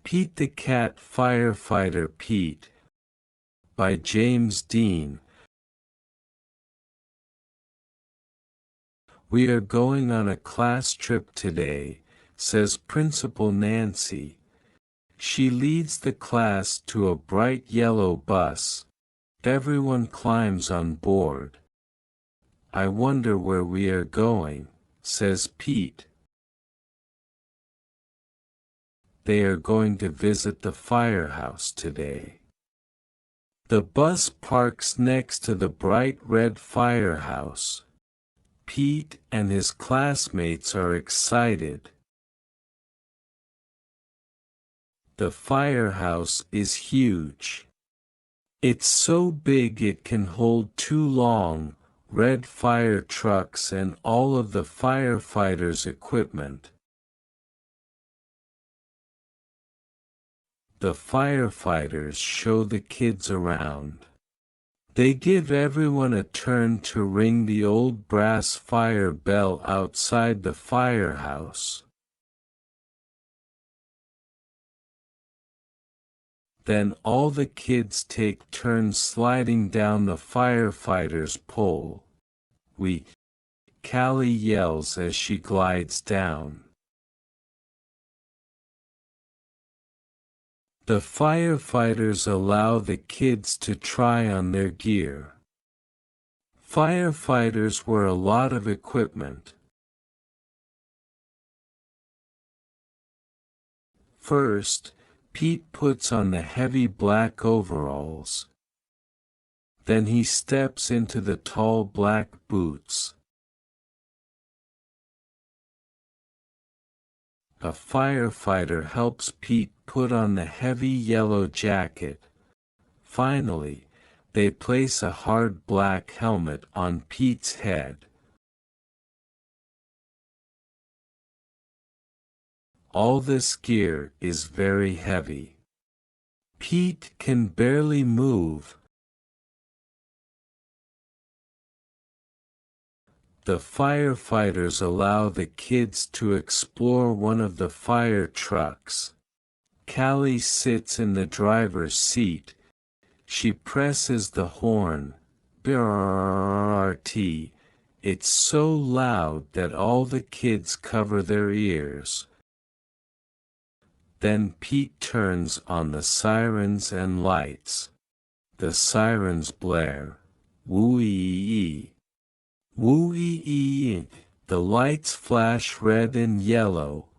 Pete the Cat Firefighter Pete by James Dean. We are going on a class trip today, says Principal Nancy. She leads the class to a bright yellow bus. Everyone climbs on board. I wonder where we are going, says Pete. They are going to visit the firehouse today. The bus parks next to the bright red firehouse. Pete and his classmates are excited. The firehouse is huge. It's so big it can hold 2 long, red fire trucks and all of the firefighters' equipment. The firefighters show the kids around. They give everyone a turn to ring the old brass fire bell outside the firehouse. Then all the kids take turns sliding down the firefighter's pole. Callie yells as she glides down. The firefighters allow the kids to try on their gear. Firefighters wear a lot of equipment. First, Pete puts on the heavy black overalls. Then he steps into the tall black boots. A firefighter helps Pete put on the heavy yellow jacket. Finally, they place a hard black helmet on Pete's head. All this gear is very heavy. Pete can barely move. The firefighters allow the kids to explore one of the fire trucks. Callie sits in the driver's seat. She presses the horn. BRT. It's so loud that all the kids cover their ears. Then Pete turns on the sirens and lights. The sirens blare. Woo-ee-ee. Woo-ee-ee. The lights flash red and yellow.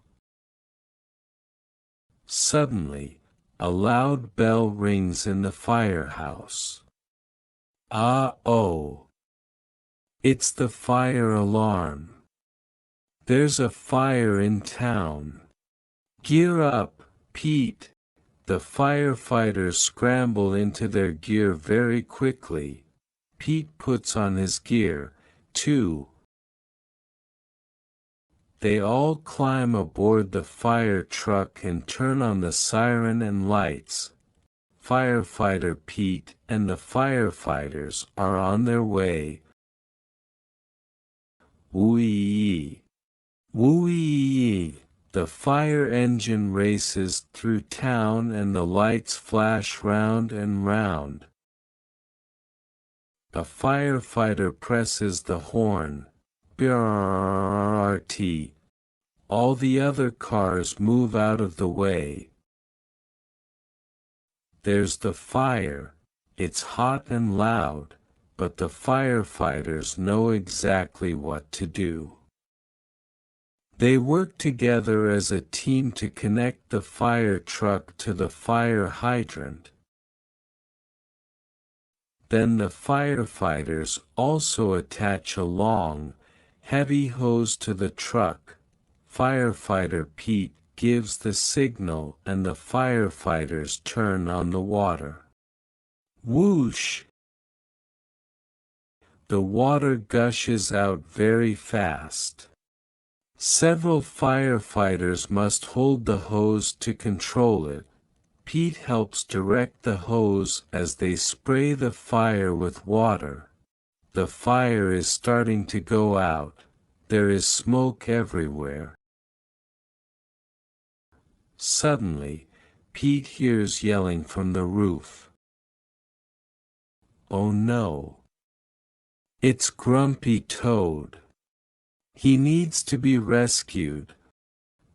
Suddenly, a loud bell rings in the firehouse. Ah-oh! It's the fire alarm. There's a fire in town. Gear up, Pete! The firefighters scramble into their gear very quickly. Pete puts on his gear, too. They all climb aboard the fire truck and turn on the siren and lights. Firefighter Pete and the firefighters are on their way. Woo-ee-ee! Woo-ee-ee! The fire engine races through town and the lights flash round and round. A firefighter presses the horn. BRT. All the other cars move out of the way. There's the fire. It's hot and loud, but the firefighters know exactly what to do. They work together as a team to connect the fire truck to the fire hydrant. Then the firefighters also attach a long, heavy hose to the truck. Firefighter Pete gives the signal and the firefighters turn on the water. Whoosh! The water gushes out very fast. Several firefighters must hold the hose to control it. Pete helps direct the hose as they spray the fire with water. The fire is starting to go out. There is smoke everywhere. Suddenly, Pete hears yelling from the roof. Oh no! It's Grumpy Toad. He needs to be rescued.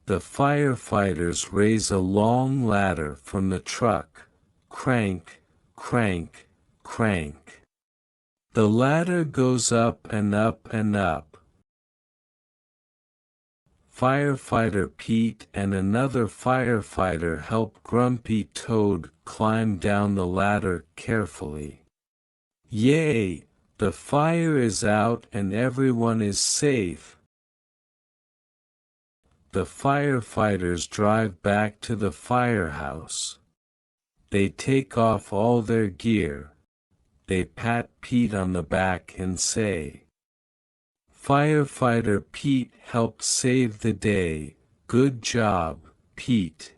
The firefighters raise a long ladder from the truck. Crank, crank, crank. The ladder goes up and up and up. Firefighter Pete and another firefighter help Grumpy Toad climb down the ladder carefully. Yay! The fire is out and everyone is safe. The firefighters drive back to the firehouse. They take off all their gear. They pat Pete on the back and say, "Firefighter Pete helped save the day. Good job, Pete."